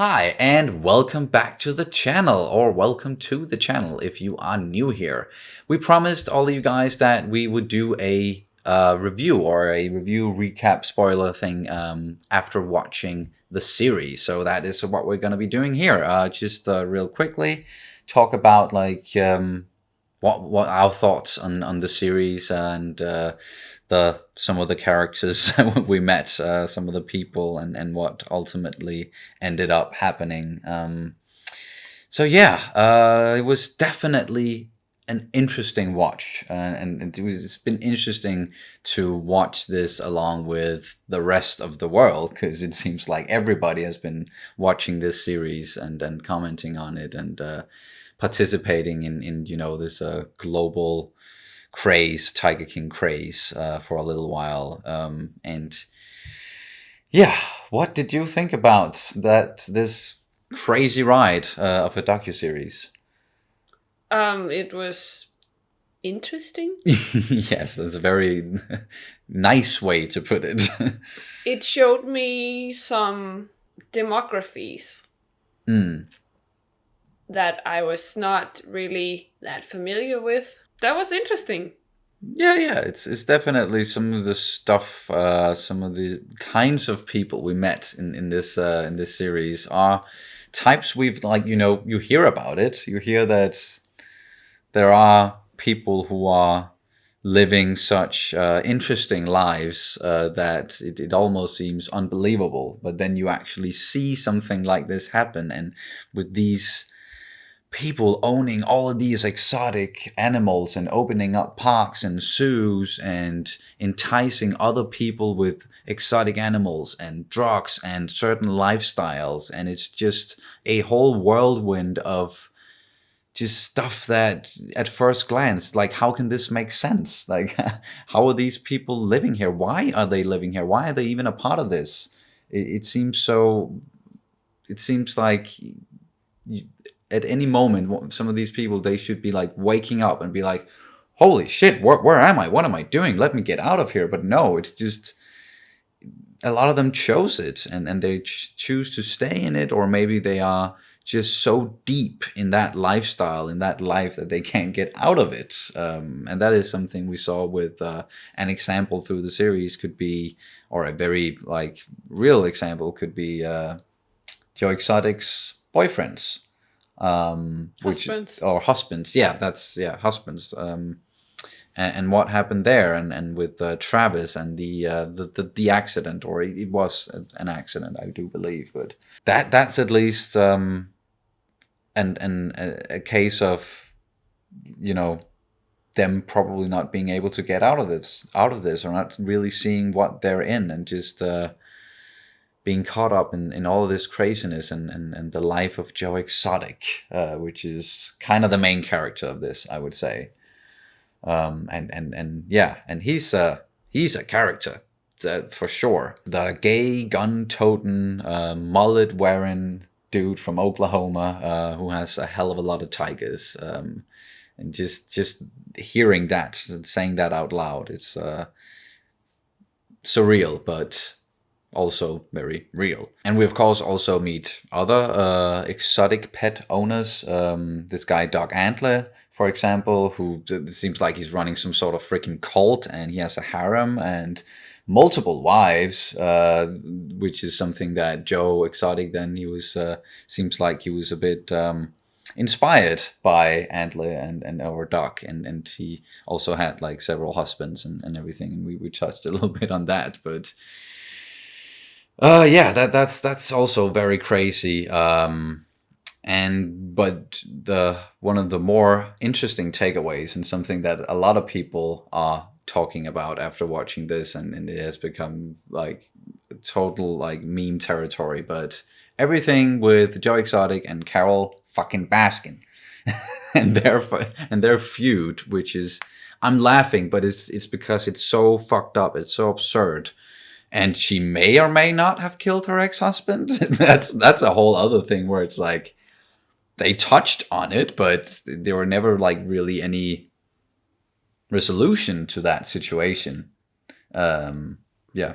Hi, and welcome back to the channel, or welcome to the channel if you are new here. We promised all of you guys that we would do a review or a review recap spoiler thing after watching the series. So that is what we're going to be doing here. Just real quickly, talk about what our thoughts on the series and the some of the characters we met, some of the people, and what ultimately ended up happening. So yeah, it was definitely an interesting watch, and it's been interesting to watch this along with the rest of the world, because it seems like everybody has been watching this series and commenting on it and participating in this global craze, Tiger King craze, for a little while. And yeah, what did you think about this crazy ride of a docuseries? It was interesting. Yes, that's a very nice way to put it. It showed me some demographies Mm. that I was not really that familiar with. That was interesting. Yeah, it's definitely some of the stuff, some of the kinds of people we met in this series are types we've you hear about it. You hear that there are people who are living such interesting lives that it almost seems unbelievable. But then you actually see something like this happen, and with these people owning all of these exotic animals and opening up parks and zoos and enticing other people with exotic animals and drugs and certain lifestyles. And it's just a whole whirlwind of just stuff that at first glance, like, how can this make sense? Like, how are these people living here? Why are they living here? Why are they even a part of this? It seems so, it seems like you, at any moment, some of these people, they should be like waking up and be like, holy shit, where am I? What am I doing? Let me get out of here. But no, it's just a lot of them chose it, and they choose to stay in it, or maybe they are just so deep in that lifestyle, in that life, that they can't get out of it. And that is something we saw with an example through the series could be, or a very like real example could be Joe Exotic's boyfriends, which Husbands. or husbands. Yeah, that's yeah, husbands. And what happened there, and with Travis and the accident, or it was an accident, I do believe, but that's at least a case of you know them probably not being able to get out of this, or not really seeing what they're in, and just being caught up in all of this craziness, and the life of Joe Exotic, which is kind of the main character of this, I would say. And yeah, and he's a character, for sure. The gay gun-toting, mullet-wearing dude from Oklahoma, who has a hell of a lot of tigers. And just hearing that and saying that out loud, it's surreal, but also very real. And we of course also meet other exotic pet owners. This guy Doc Antler, for example, who it seems like he's running some sort of freaking cult, and he has a harem and multiple wives, which is something that Joe Exotic, then he was seems like he was a bit inspired by Antler and our Doc, and he also had like several husbands and everything, and we touched a little bit on that, but yeah, that's also very crazy. And but the one of the more interesting takeaways, and something that a lot of people are talking about after watching this, and it has become like total like meme territory. But everything with Joe Exotic and Carol fucking Baskin, and their feud, which is, I'm laughing, but it's because it's so fucked up, it's so absurd, and she may or may not have killed her ex-husband. That's a whole other thing where it's like they touched on it, but there were never like really any resolution to that situation. Yeah.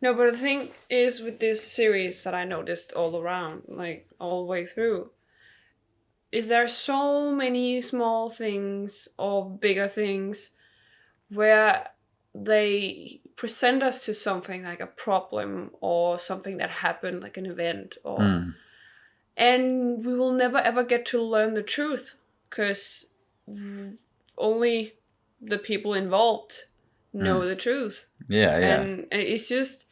No, but the thing is with this series that I noticed all around, like all the way through, is there so many small things or bigger things where they present us to something like a problem or something that happened, like an event, or and we will never ever get to learn the truth because only the people involved know the truth. Yeah, yeah. And it's just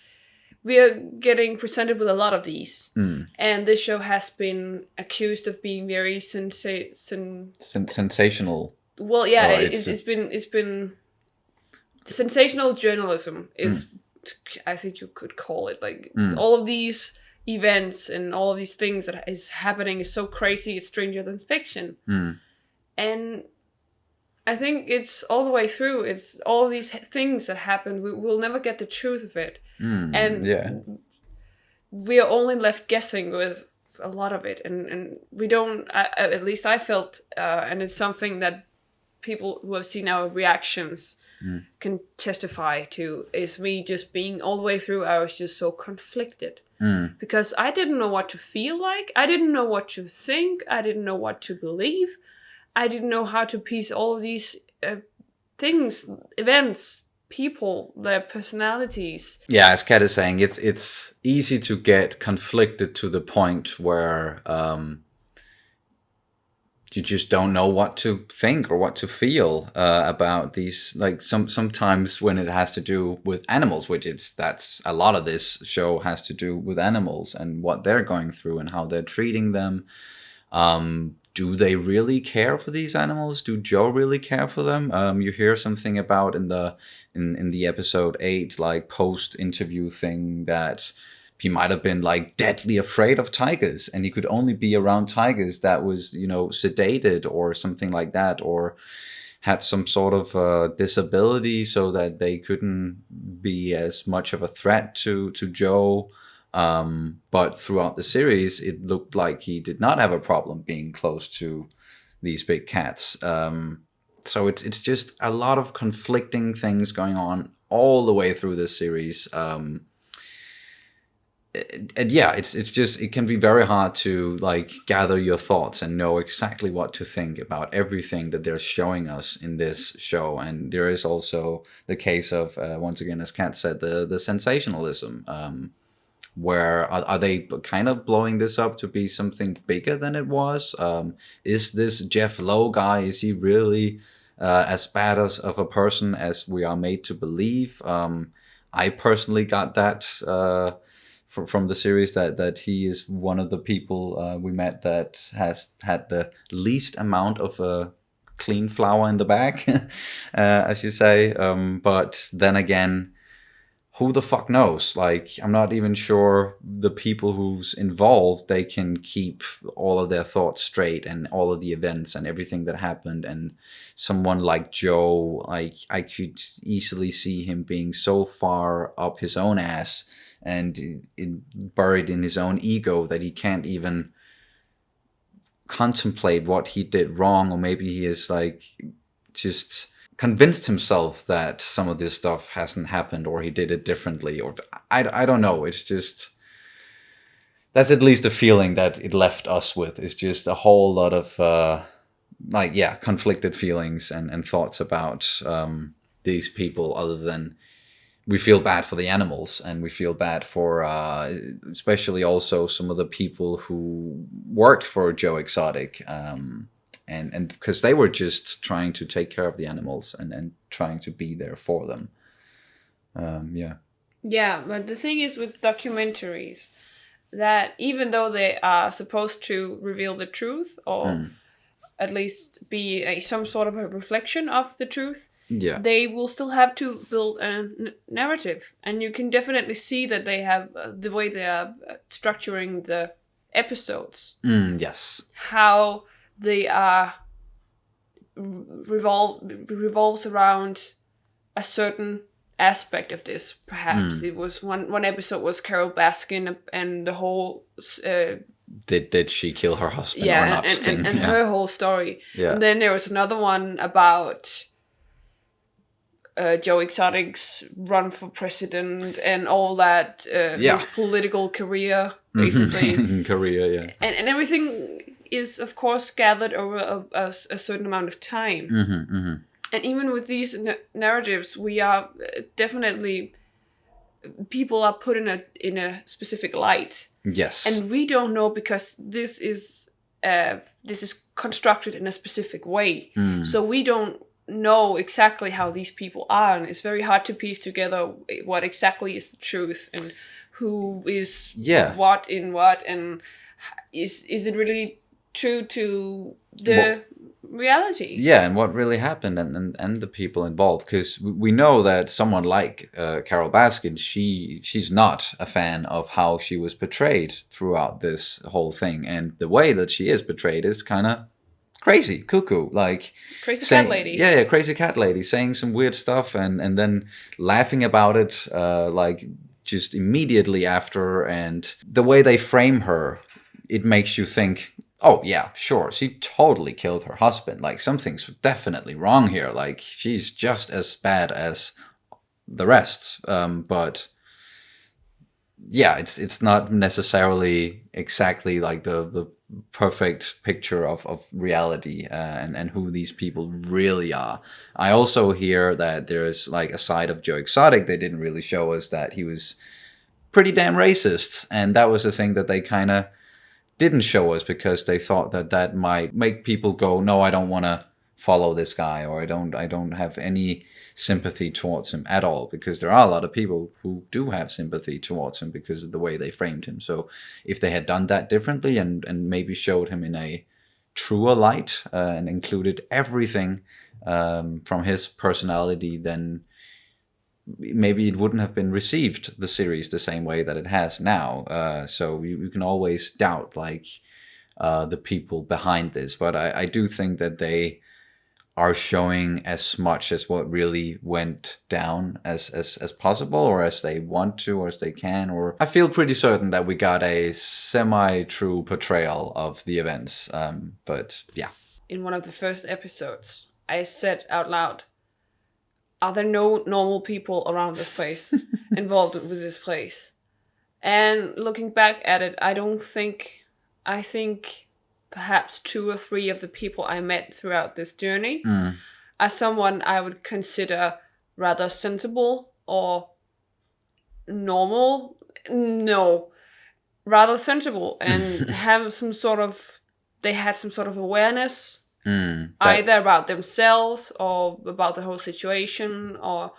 we are getting presented with a lot of these, and this show has been accused of being very Sensational. well, yeah, Or it's been sensational journalism is, I think you could call it, like all of these events and all of these things that is happening is so crazy, it's stranger than fiction. And I think it's all the way through, it's all of these things that happen, we will never get the truth of it. And we are only left guessing with a lot of it, and we don't, at least I felt, and it's something that people who have seen our reactions can testify to, is me just being all the way through, I was just so conflicted. Because I didn't know what to feel like, I didn't know what to think, I didn't know what to believe, I didn't know how to piece all of these things, events, people, their personalities. Yeah, as Kat is saying, it's easy to get conflicted to the point where you just don't know what to think or what to feel about these. Like sometimes when it has to do with animals, that's a lot of this show has to do with animals and what they're going through and how they're treating them. Do they really care for these animals? Do Joe really care for them? You hear something about in the episode 8, like post interview thing, that he might have been like deadly afraid of tigers, and he could only be around tigers that was, sedated or something like that, or had some sort of disability so that they couldn't be as much of a threat to Joe. But throughout the series, it looked like he did not have a problem being close to these big cats. So it's just a lot of conflicting things going on all the way through this series. And yeah, it's just, it can be very hard to like gather your thoughts and know exactly what to think about everything that they're showing us in this show. And there is also the case of, once again, as Kat said, the sensationalism. Where are they kind of blowing this up to be something bigger than it was? Is this Jeff Lowe guy, is he really as bad of a person as we are made to believe? I personally got that from the series, that he is one of the people we met that has had the least amount of clean flour in the bag, as you say. But then again, who the fuck knows? Like, I'm not even sure the people who's involved, they can keep all of their thoughts straight and all of the events and everything that happened. And someone like Joe, I could easily see him being so far up his own ass and buried in his own ego that he can't even contemplate what he did wrong. Or maybe he is like just convinced himself that some of this stuff hasn't happened, or he did it differently, or I don't know. It's just, that's at least the feeling that it left us with, is just a whole lot of conflicted feelings and thoughts about these people, other than we feel bad for the animals, and we feel bad for especially also some of the people who worked for Joe Exotic, and because they were just trying to take care of the animals and trying to be there for them. Yeah, but the thing is with documentaries, that even though they are supposed to reveal the truth, or at least be some sort of a reflection of the truth, they will still have to build a narrative. And you can definitely see that they have the way they are structuring the episodes. Yes. How they are revolves around a certain aspect of this. Perhaps it was one episode was Carol Baskin and the whole did she kill her husband or not and her whole story. Yeah. And then there was another one about Joe Exotic's run for president and all that, his political career, basically. In Korea, yeah. And everything is, of course, gathered over a certain amount of time. And even with these narratives, we are definitely... people are put in a specific light. Yes. And we don't know because this is constructed in a specific way. So we don't know exactly how these people are, and it's very hard to piece together what exactly is the truth and who is what in what, and is it really true to the reality? Yeah, and what really happened, and the people involved, because we know that someone like Carol Baskin, she's not a fan of how she was portrayed throughout this whole thing, and the way that she is portrayed is kind of crazy, cuckoo, like crazy cat lady. Yeah, crazy cat lady, saying some weird stuff and then laughing about it, like just immediately after, and the way they frame her, it makes you think, oh yeah, sure, she totally killed her husband. Like something's definitely wrong here. Like she's just as bad as the rest. But yeah, it's not necessarily exactly like the perfect picture of reality and who these people really are. I also hear that there's like a side of Joe Exotic they didn't really show us, that he was pretty damn racist, and that was the thing that they kind of didn't show us because they thought that might make people go, no, I don't want to follow this guy, or I don't have any sympathy towards him at all, because there are a lot of people who do have sympathy towards him because of the way they framed him. So if they had done that differently and maybe showed him in a truer light and included everything from his personality, then maybe it wouldn't have been received, the series, the same way that it has now. So you can always doubt like the people behind this, but I do think that they are showing as much as what really went down as possible, or as they want to, or as they can. Or I feel pretty certain that we got a semi-true portrayal of the events. But yeah. In one of the first episodes, I said out loud, are there no normal people around this place, involved with this place? And looking back at it, I think perhaps 2 or 3 of the people I met throughout this journey are someone I would consider rather sensible or normal. No, rather sensible, and they had some sort of awareness, either about themselves or about the whole situation, or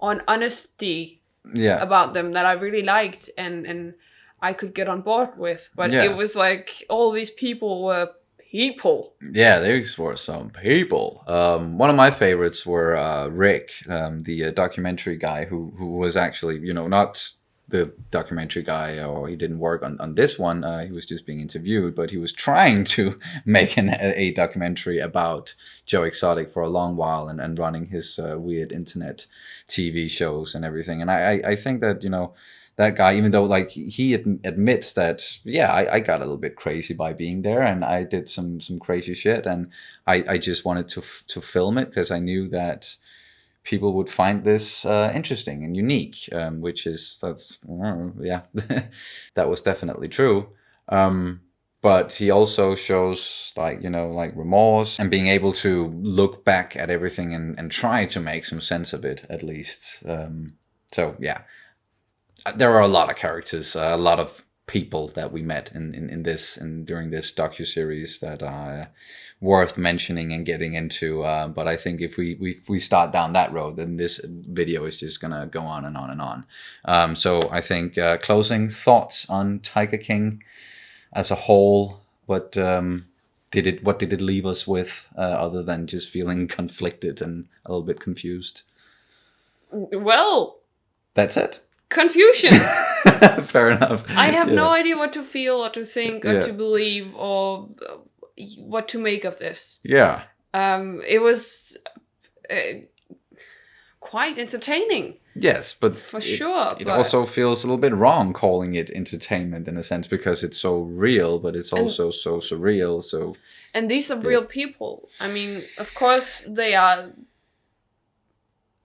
an honesty about them that I really liked and I could get on board with. But it was like all these people were people. Yeah, these were some people. One of my favorites were Rick, the documentary guy who was actually, not the documentary guy, or he didn't work on this one. He was just being interviewed, but he was trying to make a documentary about Joe Exotic for a long while, and running his weird internet TV shows and everything. And I think that, that guy, even though like he admits that, I got a little bit crazy by being there, and I did some crazy shit, and I just wanted to film it because I knew that people would find this interesting and unique, that was definitely true. But he also shows like remorse and being able to look back at everything and try to make some sense of it, at least. So yeah. There are a lot of characters, a lot of people that we met in this and during this docuseries that are worth mentioning and getting into. But I think if we start down that road, then this video is just gonna go on and on and on. So I think closing thoughts on Tiger King as a whole. What did it leave us with, other than just feeling conflicted and a little bit confused? Well, that's it. Confusion. Fair enough. I have no idea what to feel or to think or to believe or what to make of this. Yeah. It was quite entertaining. Yes, but for sure. It also feels a little bit wrong calling it entertainment in a sense, because it's so real, but it's also so surreal. So. And these are real people. I mean, of course they are.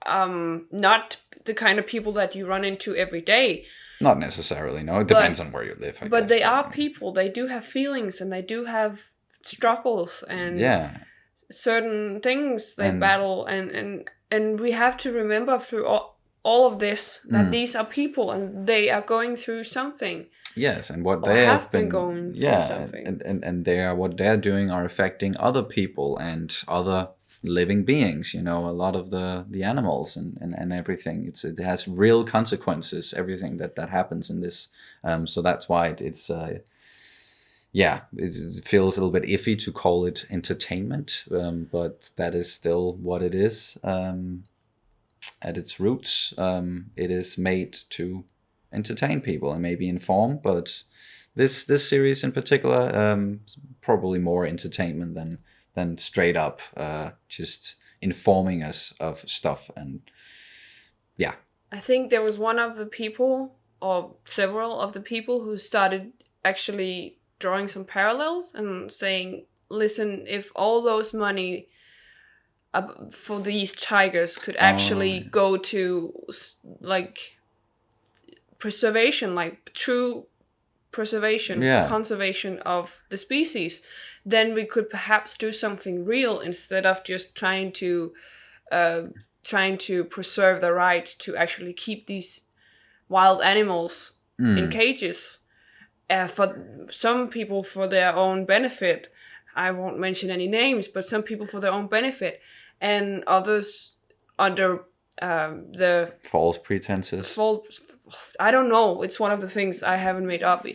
not the kind of people that you run into every day. Not necessarily, no. It depends on where you live, I but guess, they are people. They do have feelings, and they do have struggles, and certain things they battle, and we have to remember through all of this that these are people, and they are going through something. Yes, and what they have been going through something. And they are, what they're doing are affecting other people and other living beings, you know, a lot of the animals and everything. It has real consequences, everything that happens in this. So that's why it feels a little bit iffy to call it entertainment, but that is still what it is. At its roots, it is made to entertain people and maybe inform, but this series in particular, probably more entertainment than straight up just informing us of stuff. And I think there was one of the people, or several of the people, who started actually drawing some parallels and saying, listen, if all those money for these tigers could actually go to like preservation, like true preservation, conservation of the species, then we could perhaps do something real instead of just trying to preserve the right to actually keep these wild animals in cages. For some people, for their own benefit. I won't mention any names, but some people for their own benefit, and others under the false pretenses. I don't know. It's one of the things I haven't made up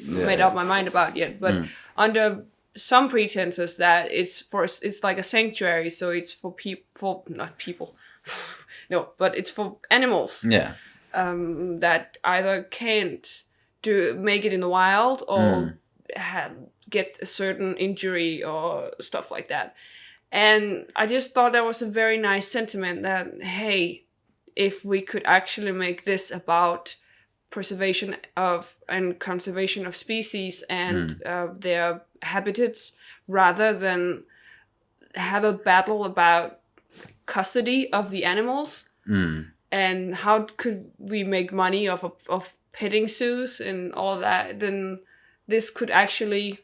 my mind about yet. But under some pretenses that it's like a sanctuary, so it's for not people. No, but it's for animals. Yeah. That either can't make it in the wild or get a certain injury or stuff like that. And I just thought that was a very nice sentiment that, hey, if we could actually make this about preservation of and conservation of species and their habitats, rather than have a battle about custody of the animals, and how could we make money of petting zoos and all that, then this could actually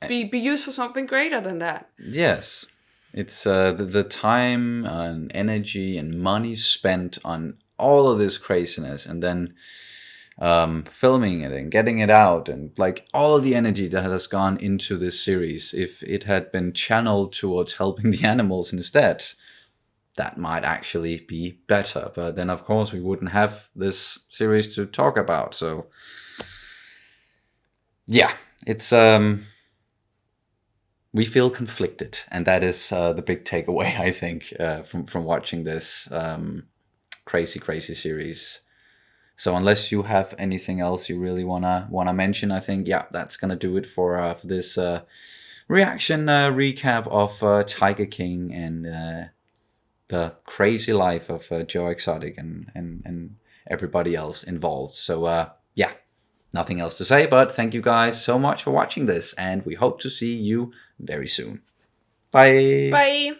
be used for something greater than that. Yes. It's the time and energy and money spent on all of this craziness, and then filming it and getting it out, and like all of the energy that has gone into this series, if it had been channeled towards helping the animals instead, that might actually be better. But then, of course, we wouldn't have this series to talk about. So, yeah, it's we feel conflicted, and that is the big takeaway, I think, from watching this crazy series. So, unless you have anything else you really wanna mention, I think that's gonna do it for this reaction recap of Tiger King and the crazy life of Joe Exotic and everybody else involved. So nothing else to say, but thank you guys so much for watching this, and we hope to see you very soon. Bye. Bye.